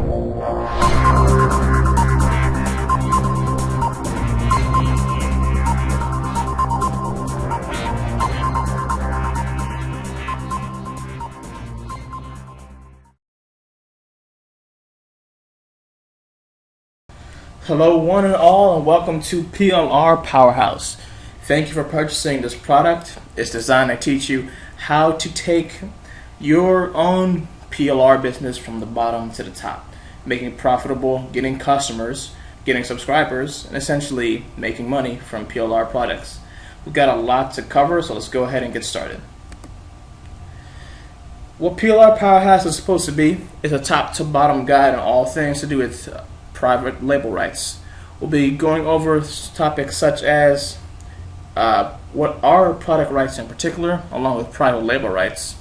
Hello one and all, and welcome to PLR Powerhouse. Thank you for purchasing this product. It's designed to teach you how to take your own PLR business from the bottom to the top, making it profitable, getting customers, getting subscribers, and essentially making money from PLR products. We've got a lot to cover, so let's go ahead and get started. What PLR Powerhouse is supposed to be is a top to bottom guide on all things to do with private label rights. We'll be going over topics such as what are product rights in particular, along with private label rights.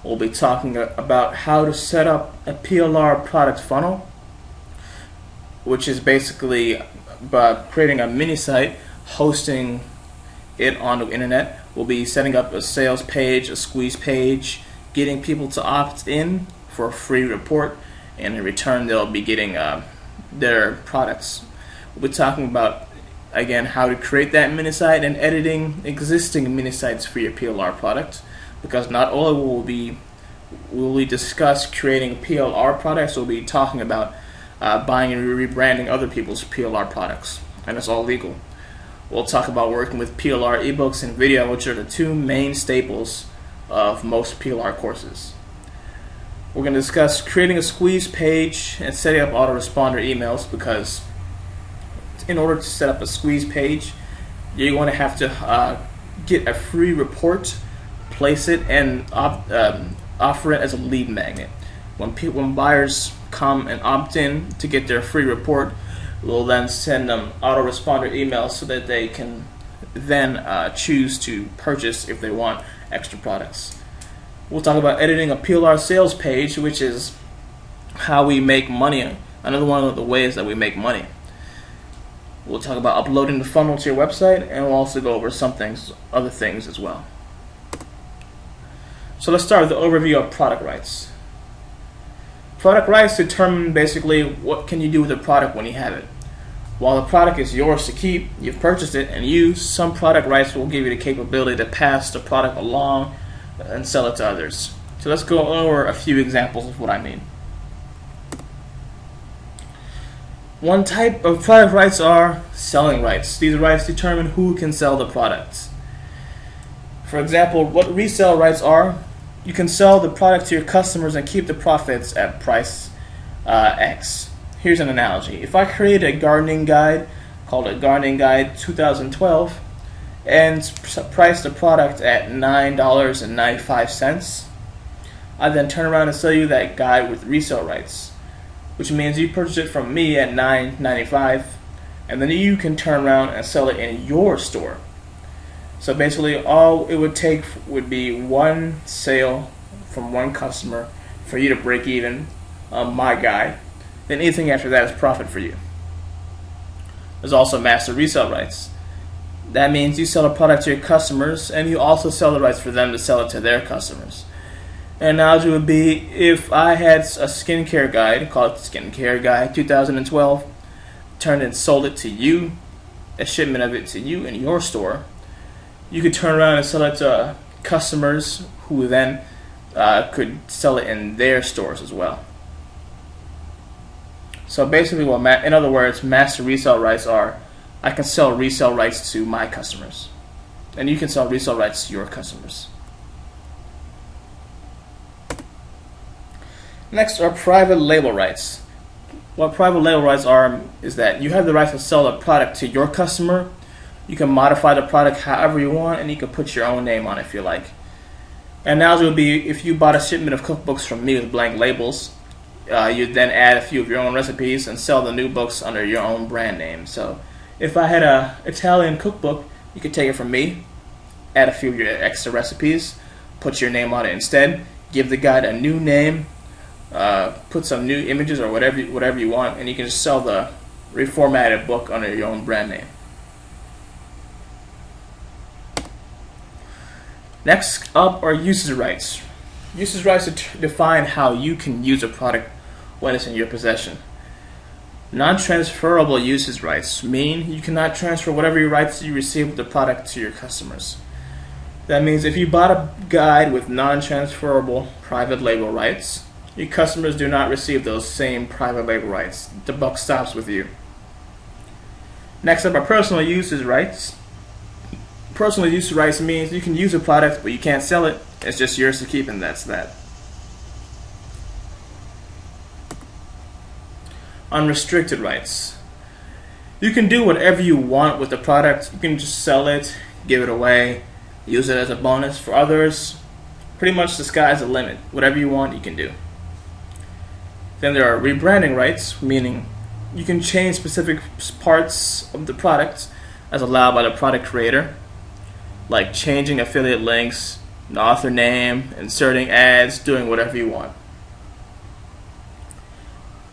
We'll be talking about how to set up a PLR product funnel, which is basically creating a mini site, hosting it on the internet. We'll be setting up a sales page, a squeeze page, getting people to opt in for a free report, and in return they'll be getting their products. We'll be talking about, again, how to create that mini site and editing existing mini sites for your PLR product, because not only will we discuss creating PLR products, we'll be talking about buying and rebranding other people's PLR products, and it's all legal. We'll talk about working with PLR ebooks and video, which are the two main staples of most PLR courses. We're going to discuss creating a squeeze page and setting up autoresponder emails, because in order to set up a squeeze page, you're going to have to get a free report, place it, and offer it as a lead magnet. When buyers come and opt in to get their free report, we'll then send them autoresponder emails so that they can then choose to purchase if they want extra products. We'll talk about editing a PLR sales page, which is how we make money, another one of the ways that we make money. We'll talk about uploading the funnel to your website, and we'll also go over other things as well. So let's start with the overview of product rights. Product rights determine basically what can you do with the product when you have it. While the product is yours to keep, you've purchased it and used, some product rights will give you the capability to pass the product along and sell it to others. So let's go over a few examples of what I mean. One type of product rights are selling rights. These rights determine who can sell the products. For example, what resale rights are: you can sell the product to your customers and keep the profits at price X. Here's an analogy. If I create a gardening guide called a Gardening Guide 2012 and price the product at $9.95, I then turn around and sell you that guide with resale rights, which means you purchase it from me at $9.95, and then you can turn around and sell it in your store. So basically all it would take would be one sale from one customer for you to break even on my guide. Then anything after that is profit for you. There's also master resale rights. That means you sell a product to your customers, and you also sell the rights for them to sell it to their customers. An analogy would be if I had a skincare guide called Skincare Guide 2012, turned and sold it to you, a shipment of it to you in your store, you could turn around and sell it to customers who then could sell it in their stores as well. So basically, in other words, master resale rights are: I can sell resale rights to my customers, and you can sell resale rights to your customers. Next are private label rights. What private label rights are is that you have the right to sell a product to your customer. You can modify the product however you want, and you can put your own name on it if you like. An analogy would be if you bought a shipment of cookbooks from me with blank labels, you'd then add a few of your own recipes and sell the new books under your own brand name. So if I had an Italian cookbook, you could take it from me, add a few of your extra recipes, put your name on it instead, give the guide a new name, put some new images or whatever you want, and you can just sell the reformatted book under your own brand name. Next up are usage rights. Usage rights define how you can use a product when it's in your possession. Non-transferable usage rights mean you cannot transfer whatever rights you receive with the product to your customers. That means if you bought a guide with non-transferable private label rights, your customers do not receive those same private label rights. The buck stops with you. Next up are personal usage rights. Personal usage rights means you can use a product but you can't sell it. It's just yours to keep, and that's that. Unrestricted rights. You can do whatever you want with the product. You can just sell it, give it away, use it as a bonus for others. Pretty much the sky's the limit. Whatever you want, you can do. Then there are rebranding rights, meaning you can change specific parts of the product as allowed by the product creator, like changing affiliate links, the author name, inserting ads, doing whatever you want.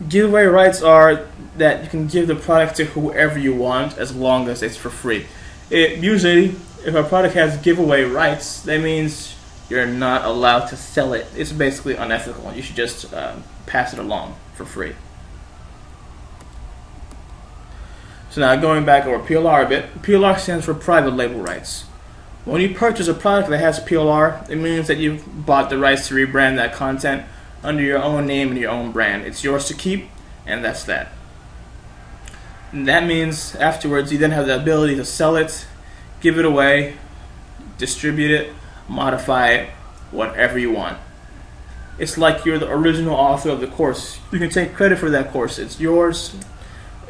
Giveaway rights are that you can give the product to whoever you want as long as it's for free. Usually, if a product has giveaway rights, that means you're not allowed to sell it. It's basically unethical. You should just pass it along for free. So now going back over PLR a bit, PLR stands for private label rights. When you purchase a product that has PLR, it means that you've bought the rights to rebrand that content under your own name and your own brand. It's yours to keep, and that's that. And that means afterwards you then have the ability to sell it, give it away, distribute it, modify it, whatever you want. It's like you're the original author of the course. You can take credit for that course. It's yours.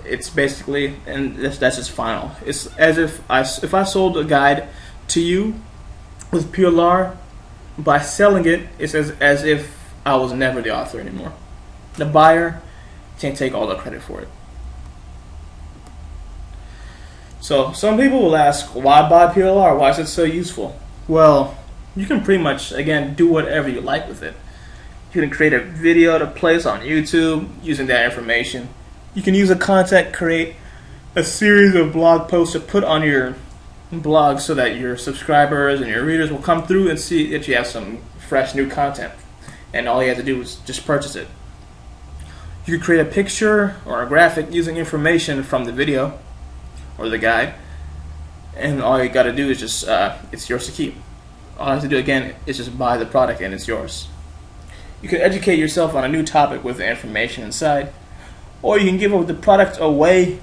It's basically, and that's just final. It's as if I sold a guide to you with PLR, by selling it, it's as if I was never the author anymore. The buyer can't take all the credit for it. So some people will ask, why buy PLR? Why is it so useful? Well, you can pretty much, again, do whatever you like with it. You can create a video to place on YouTube using that information. You can use the content, create a series of blog posts to put on your blog so that your subscribers and your readers will come through and see that you have some fresh new content. And all you have to do is just purchase it. You can create a picture or a graphic using information from the video or the guide, and all you got to do is just it's yours to keep. All you have to do again is just buy the product and it's yours. You can educate yourself on a new topic with the information inside, or you can give the product away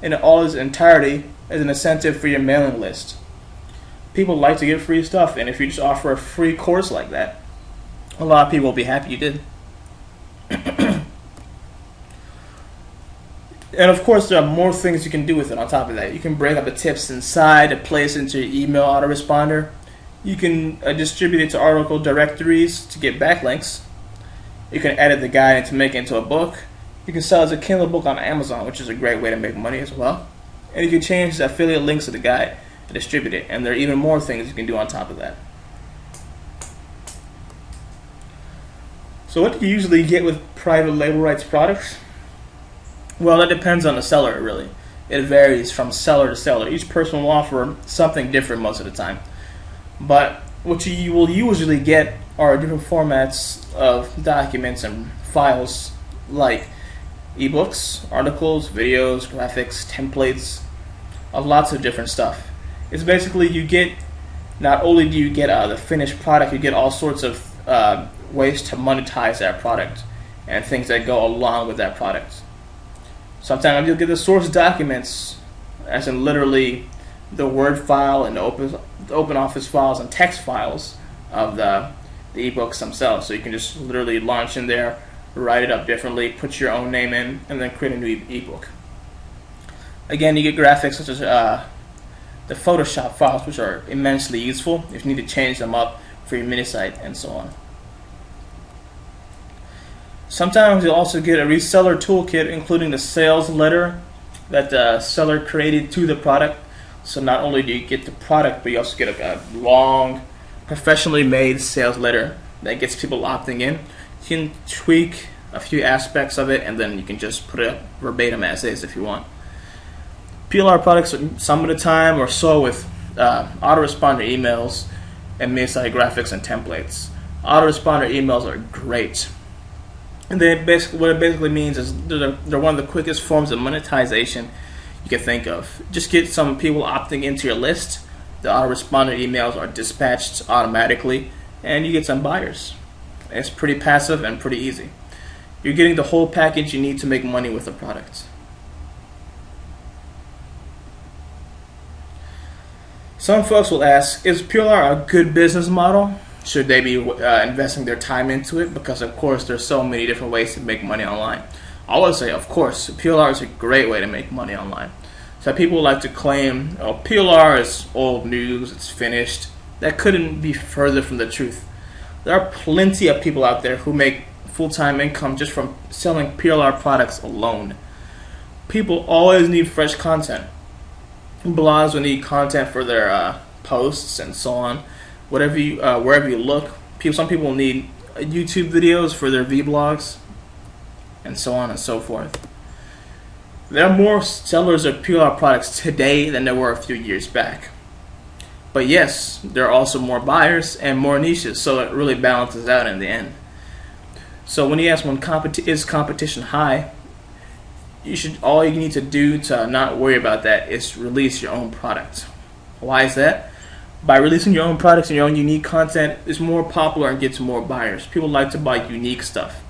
in all its entirety as an incentive for your mailing list. People like to get free stuff, and if you just offer a free course like that, a lot of people will be happy you did. And of course, there are more things you can do with it on top of that. You can break up the tips inside to place into your email autoresponder. You can distribute it to article directories to get backlinks. You can edit the guide to make it into a book. You can sell it as a Kindle book on Amazon, which is a great way to make money as well. And you can change the affiliate links to the guide and distribute it. And there are even more things you can do on top of that. So what do you usually get with private label rights products? Well, that depends on the seller, really. It varies from seller to seller. Each person will offer something different most of the time. But what you will usually get are different formats of documents and files, like ebooks, articles, videos, graphics, templates, of lots of different stuff. It's basically you get, not only do you get the finished product, you get all sorts of ways to monetize that product and things that go along with that product. Sometimes you'll get the source documents, as in literally the Word file and the open office files and text files of the ebooks themselves. So you can just literally launch in there, write it up differently, put your own name in, and then create a new ebook. Again, you get graphics such as the Photoshop files, which are immensely useful if you need to change them up for your mini site and so on. Sometimes you'll also get a reseller toolkit, including the sales letter that the seller created to the product. So not only do you get the product, but you also get a long, professionally made sales letter that gets people opting in. You can tweak a few aspects of it, and then you can just put it verbatim as is if you want. PLR products some of the time or so with autoresponder emails and mini-site graphics and templates. Autoresponder emails are great. And then basically, what it basically means is they're one of the quickest forms of monetization you can think of. Just get some people opting into your list. The autoresponder emails are dispatched automatically, and you get some buyers. It's pretty passive and pretty easy. You're getting the whole package you need to make money with the product. Some folks will ask, is PLR a good business model? Should they be investing their time into it? Because of course there's so many different ways to make money online. I always say, of course, PLR is a great way to make money online. So people like to claim, oh, PLR is old news, it's finished. That couldn't be further from the truth. There are plenty of people out there who make full-time income just from selling PLR products alone. People always need fresh content. Blogs will need content for their posts and so on. Wherever you look, some people need YouTube videos for their vlogs, and so on and so forth. There are more sellers of PLR products today than there were a few years back. But yes, there are also more buyers and more niches, so it really balances out in the end. So when you ask is competition high, all you need to do to not worry about that is release your own product. Why is that? By releasing your own products and your own unique content, it's more popular and gets more buyers. People like to buy unique stuff.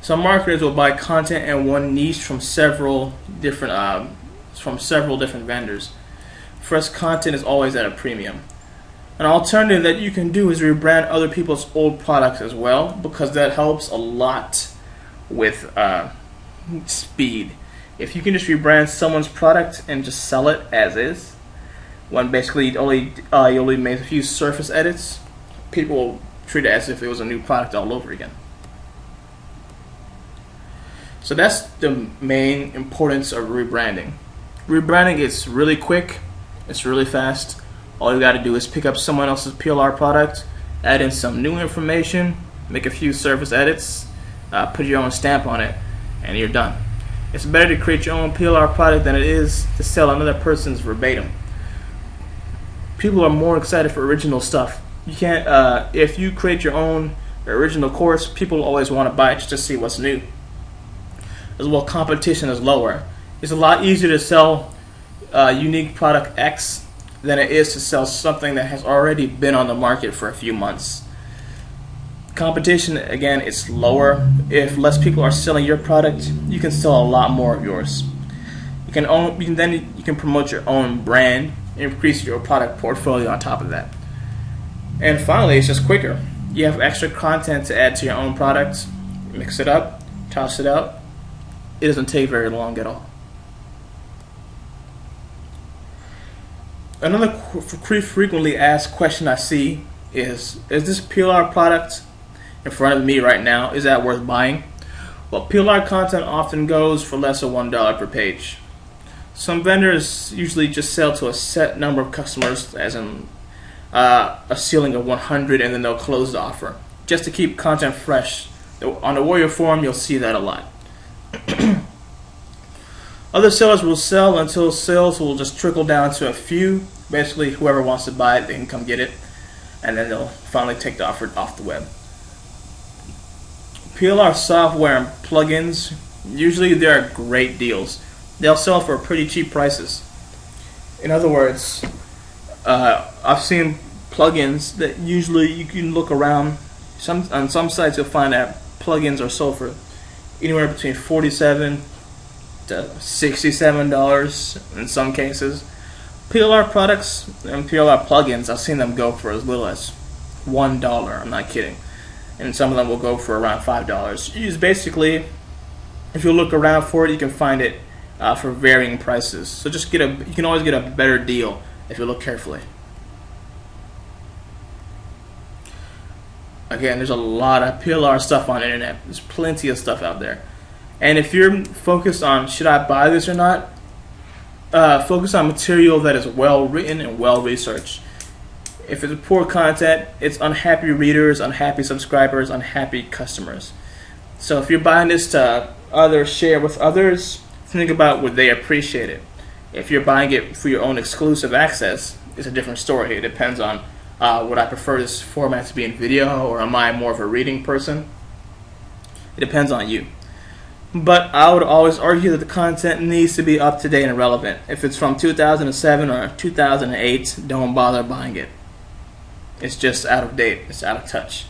Some marketers will buy content in one niche from several different vendors. Fresh content is always at a premium. An alternative that you can do is rebrand other people's old products as well, because that helps a lot with speed. If you can just rebrand someone's product and just sell it as is, when basically you only made a few surface edits, people will treat it as if it was a new product all over again. So that's the main importance of rebranding. Rebranding is really quick, it's really fast. All you got to do is pick up someone else's PLR product, add in some new information, make a few surface edits, put your own stamp on it, and you're done. It's better to create your own PLR product than it is to sell another person's verbatim. People are more excited for original stuff. You can't, if you create your own original course, people always want to buy it just to see what's new. As well, competition is lower. It's a lot easier to sell unique product X than it is to sell something that has already been on the market for a few months. Competition, again, it's lower. If less people are selling your product, you can sell a lot more of yours. You can promote your own brand, increase your product portfolio on top of that. And finally, it's just quicker. You have extra content to add to your own product, mix it up, toss it out. It doesn't take very long at all. Another frequently asked question I see is this PLR product in front of me right now, is that worth buying? Well, PLR content often goes for less than $1 per page. Some vendors usually just sell to a set number of customers, as in a ceiling of 100, and then they'll close the offer just to keep content fresh. On the Warrior Forum, you'll see that a lot. Other sellers will sell until sales will just trickle down to a few. Basically, whoever wants to buy it, they can come get it, and then they'll finally take the offer off the web. PLR software and plugins, usually they are great deals. They'll sell for pretty cheap prices. In other words, I've seen plugins that usually you can look around. On some sites you'll find that plugins are sold for anywhere between $47 to $67 in some cases. PLR products and PLR plugins, I've seen them go for as little as $1. I'm not kidding. And some of them will go for around $5. Use basically, if you look around for it, you can find it for varying prices. So just you can always get a better deal if you look carefully. Again, there's a lot of PLR stuff on the internet. There's plenty of stuff out there. And if you're focused on should I buy this or not, focus on material that is well written and well researched. If it's poor content, it's unhappy readers, unhappy subscribers, unhappy customers. So if you're buying this to share with others, think about would they appreciate it. If you're buying it for your own exclusive access, it's a different story. It depends on would I prefer this format to be in video, or am I more of a reading person? It depends on you. But I would always argue that the content needs to be up to date and relevant. If it's from 2007 or 2008, don't bother buying it. It's just out of date. It's out of touch.